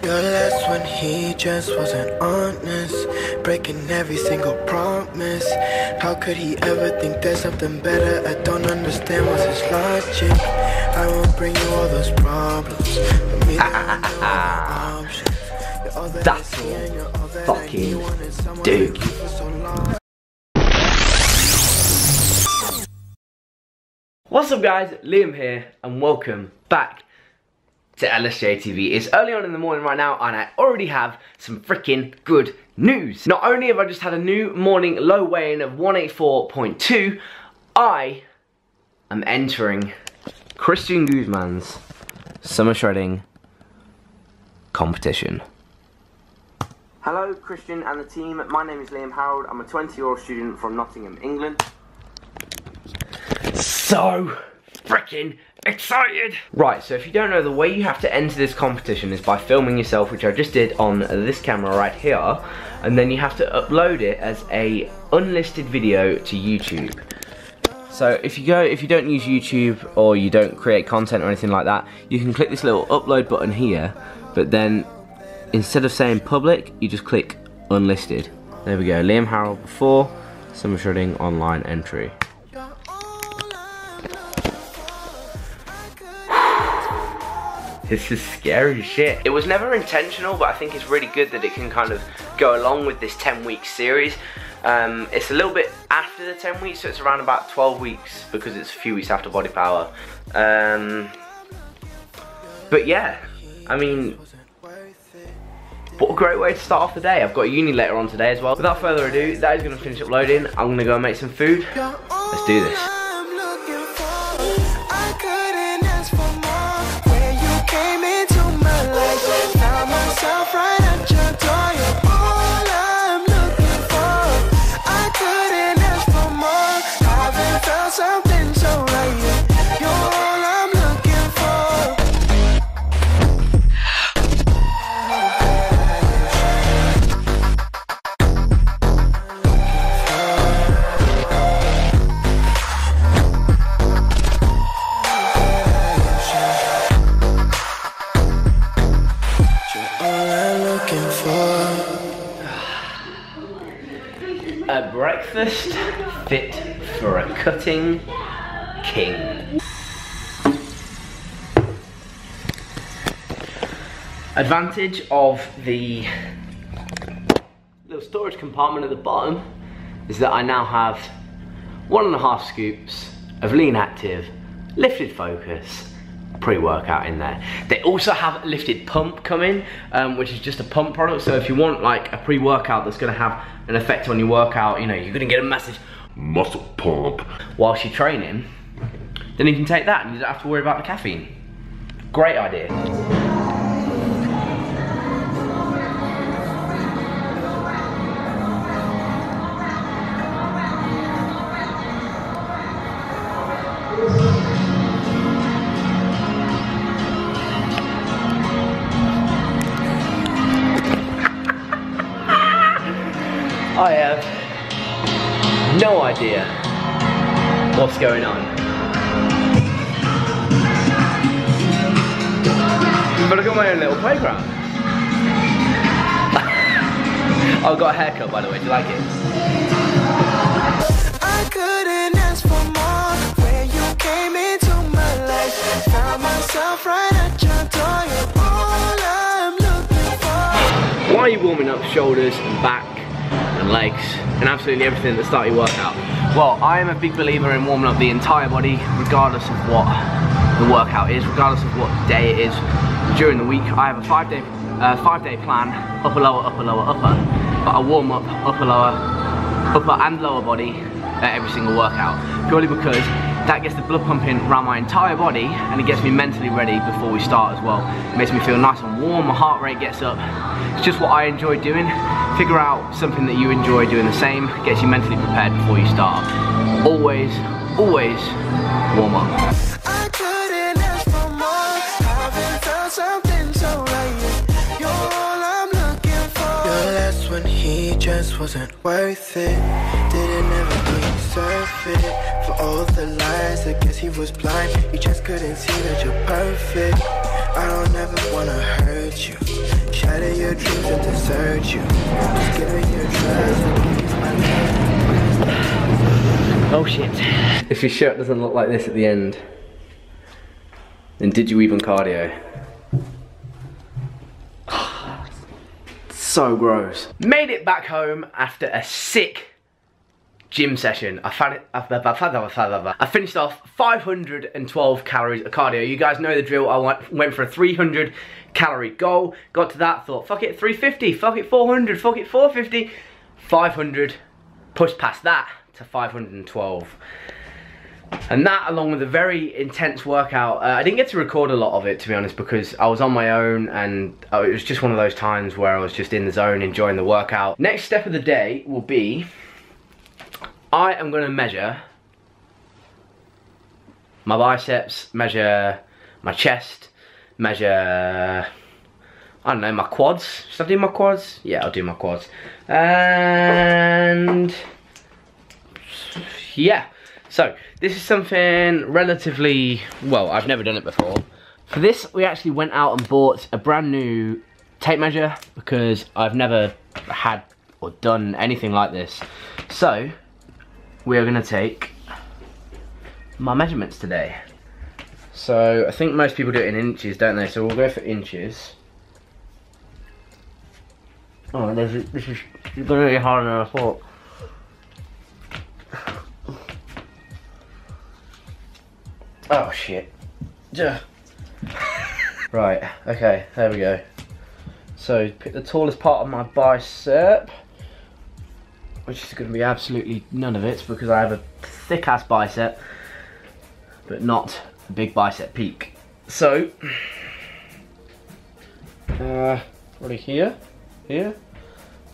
Your last when he just wasn't honest, breaking every single promise. How could he ever think there's something better? I don't understand what's his logic. I won't bring you all those problems. For me, That's fucking Duke. What's up guys, Liam here and welcome back to LSJTV. It's early on in the morning right now and I already have some freaking good news. Not only have I just had a new morning low weigh-in of 184.2, I am entering Christian Guzman's summer shredding competition. Hello Christian and the team, my name is Liam Harold. I'm a 20-year-old student from Nottingham, England. So freaking excited! Right, so if you don't know, the way you have to enter this competition is by filming yourself, which I just did on this camera right here, and then you have to upload it as a unlisted video to YouTube. So if you don't use YouTube or you don't create content or anything like that, you can click this little upload button here, but then instead of saying public, you just click unlisted. There we go, Liam Harold before summer shredding online entry. This is scary shit. It was never intentional, but I think it's really good that it can kind of go along with this 10-week series. It's a little bit after the 10 weeks, so it's around about 12 weeks because it's a few weeks after Body Power. But yeah, I mean, what a great way to start off the day. I've got a uni later on today as well. Without further ado, that is going to finish uploading. I'm going to go and make some food. Let's do this. A breakfast fit for a cutting king. Advantage of the little storage compartment at the bottom is that I now have 1.5 scoops of Lean Active, Lifted Focus, pre-workout in there. They also have a lifted pump coming, which is just a pump product. So if you want like a pre-workout that's going to have an effect on your workout, you know, you're going to get a massive muscle pump whilst you're training, then you can take that and you don't have to worry about the caffeine. Great idea. I have no idea what's going on. But I've got my own little playground. I've got a haircut, by the way, do you like it? I couldn't ask for more when you came into my life. Found myself right at your door. You're all I'm looking for. Why are you warming up shoulders and back and legs and absolutely everything at the start of your workout? Well, I am a big believer in warming up the entire body regardless of what the workout is, regardless of what day it is. During the week I have a 5-day plan, upper, lower, upper, lower, upper, but I warm up upper, lower, upper and lower body at every single workout, purely because that gets the blood pumping around my entire body and it gets me mentally ready before we start as well. It makes me feel nice and warm, my heart rate gets up. It's just what I enjoy doing. Figure out something that you enjoy doing the same, gets you mentally prepared before you start. Always, always warm up. I couldn't ask for more, haven't found something so right. You're all I'm looking for. Your last when he just wasn't worth it. Didn't ever deserve it. For all the lies, I guess he was blind. He just couldn't see that you're perfect. I don't ever wanna hurt you. your dreams and desert you. Just giving you trust and give you my love. Oh shit. If your shirt doesn't look like this at the end, then did you even cardio? So gross. Made it back home after a sick gym session. I finished off 512 calories of cardio. You guys know the drill. I went for a 300 calorie goal. Got to that, thought fuck it 350, fuck it 400, fuck it 450. 500, pushed past that to 512. And that, along with a very intense workout, I didn't get to record a lot of it, to be honest, because I was on my own, and it was just one of those times where I was just in the zone enjoying the workout. Next step of the day will be, I am going to measure my biceps, measure my chest, measure, I don't know, my quads. Should I do my quads? Yeah, I'll do my quads. And yeah. So, this is something relatively, well, I've never done it before. For this, we actually went out and bought a brand new tape measure because I've never had or done anything like this. So, we are going to take my measurements today. So, I think most people do it in inches, don't they? So, we'll go for inches. Oh, this is going to be harder than I thought. Oh shit. Right, okay, there we go. So pick the tallest part of my bicep, which is going to be absolutely none of it because I have a thick ass bicep, but not a big bicep peak. So, probably here,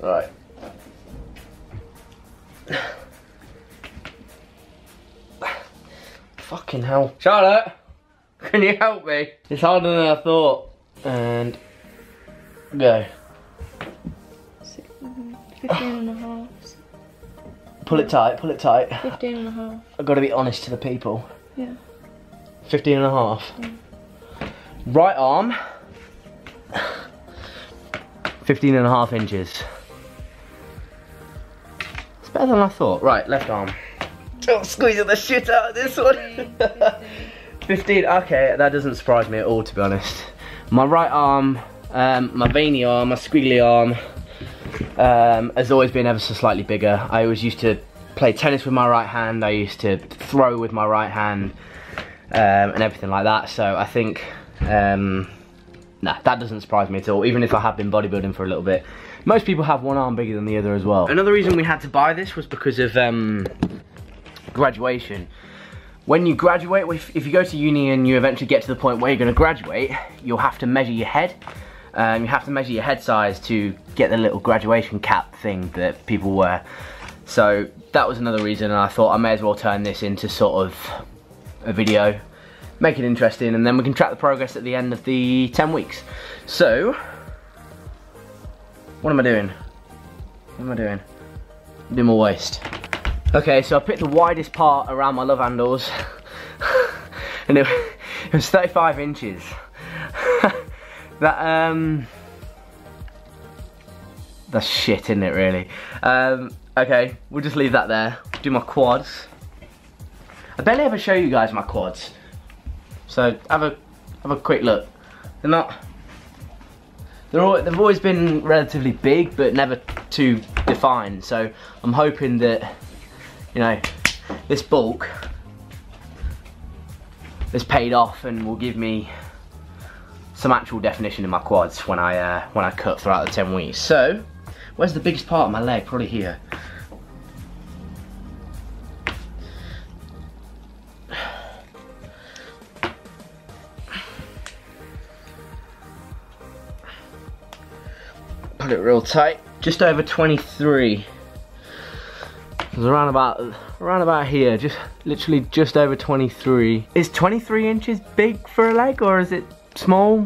right. Fucking hell. Charlotte, can you help me? It's harder than I thought. And go. 15 and a half. Pull it tight, pull it tight. 15 and a half. I've got to be honest to the people. Yeah. 15 and a half. Yeah. Right arm, 15 and a half inches. It's better than I thought. Right, left arm. Oh, squeezing the shit out of this one. 15, okay, that doesn't surprise me at all, to be honest. My right arm, my veiny arm, my squiggly arm, has always been ever so slightly bigger. I always used to play tennis with my right hand, I used to throw with my right hand, and everything like that, so I think, nah, that doesn't surprise me at all, even if I have been bodybuilding for a little bit. Most people have one arm bigger than the other as well. Another reason we had to buy this was because of, graduation. When you graduate, if you go to uni and you eventually get to the point where you're going to graduate, you'll have to measure your head. You have to measure your head size to get the little graduation cap thing that people wear. So that was another reason, and I thought I may as well turn this into sort of a video, make it interesting, and then we can track the progress at the end of the 10 weeks. So, what am I doing? What am I doing? I'm doing my waist. Okay, so I picked the widest part around my love handles, and it was 35 inches. That's shit, isn't it, really? Okay, we'll just leave that there. Do my quads. I barely ever show you guys my quads, so have a quick look. They've always been relatively big, but never too defined. So I'm hoping that, you know, this bulk has paid off and will give me some actual definition in my quads when I cut throughout the 10 weeks. So, where's the biggest part of my leg? Probably here. Put it real tight. Just over 23. It was around about here, just literally just over 23. Is 23 inches big for a leg, or is it small?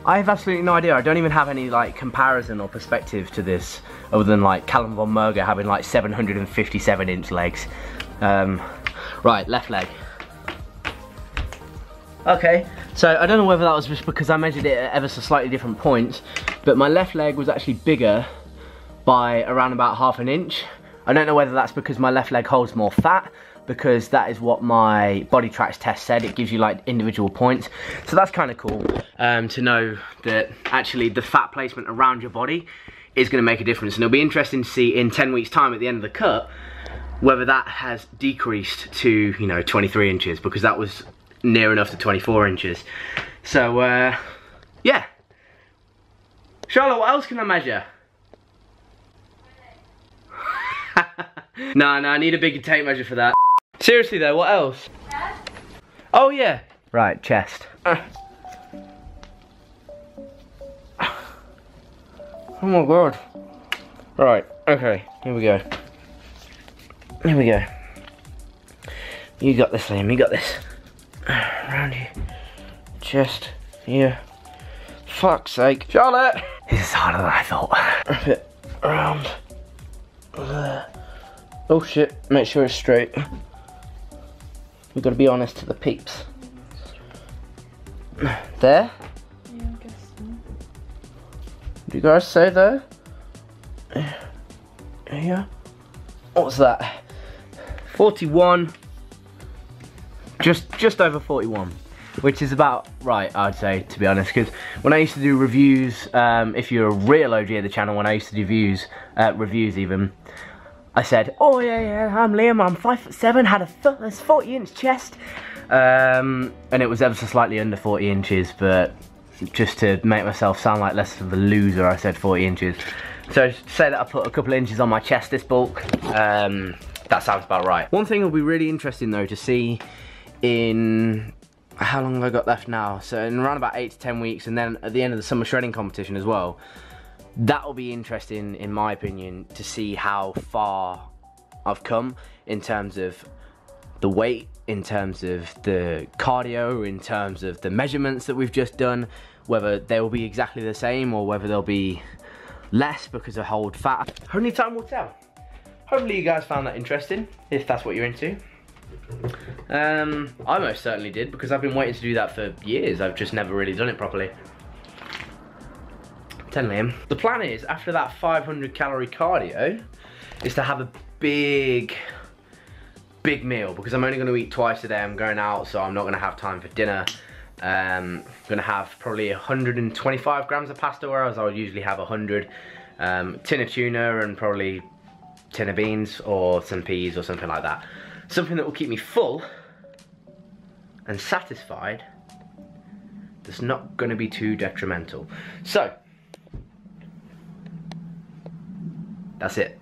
I have absolutely no idea. I don't even have any like comparison or perspective to this, other than like Callum von Merger having like 757-inch legs. Right, left leg. Okay, so I don't know whether that was just because I measured it at ever so slightly different points, but my left leg was actually bigger by around about ½ an inch. I don't know whether that's because my left leg holds more fat, because that is what my body tracks test said. It gives you like individual points. So that's kind of cool to know that actually the fat placement around your body is going to make a difference. And it'll be interesting to see in 10 weeks time at the end of the cut whether that has decreased to, you know, 23 inches, because that was near enough to 24 inches. So yeah. Charlotte, what else can I measure? No, I need a bigger tape measure for that. Seriously though, what else? Chest? Oh yeah. Right, chest. Oh my god. Right, okay, here we go. Here we go. You got this, Liam, you got this. Around here. Chest, here. Fuck's sake. Charlotte! This is harder than I thought. Wrap it around there. Oh shit, make sure it's straight. We've got to be honest to the peeps. There? Yeah, I guess so. Do you guys say there? Here? What's that? 41. Just over 41. Which is about right, I'd say, to be honest, because when I used to do reviews, if you're a real OG of the channel, when I used to do reviews even, I said, oh yeah, I'm Liam, I'm 5'7", had a 40-inch chest, and it was ever so slightly under 40 inches, but just to make myself sound like less of a loser, I said 40 inches. So say that I put a couple of inches on my chest this bulk, that sounds about right. One thing will be really interesting though to see in, how long have I got left now? So in around about 8 to 10 weeks, and then at the end of the summer shredding competition as well. That will be interesting, in my opinion, to see how far I've come in terms of the weight, in terms of the cardio, in terms of the measurements that we've just done, whether they will be exactly the same or whether they'll be less because I hold fat. Only time will tell. Hopefully you guys found that interesting, if that's what you're into. I most certainly did, because I've been waiting to do that for years. I've just never really done it properly. Liam. The plan is, after that 500 calorie cardio, is to have a big meal, because I'm only going to eat twice a day. I'm going out, so I'm not going to have time for dinner. I'm going to have probably 125 grams of pasta, whereas I would usually have 100. Tin of tuna and probably tin of beans or some peas or something like that. Something that will keep me full and satisfied, that's not going to be too detrimental. So that's it.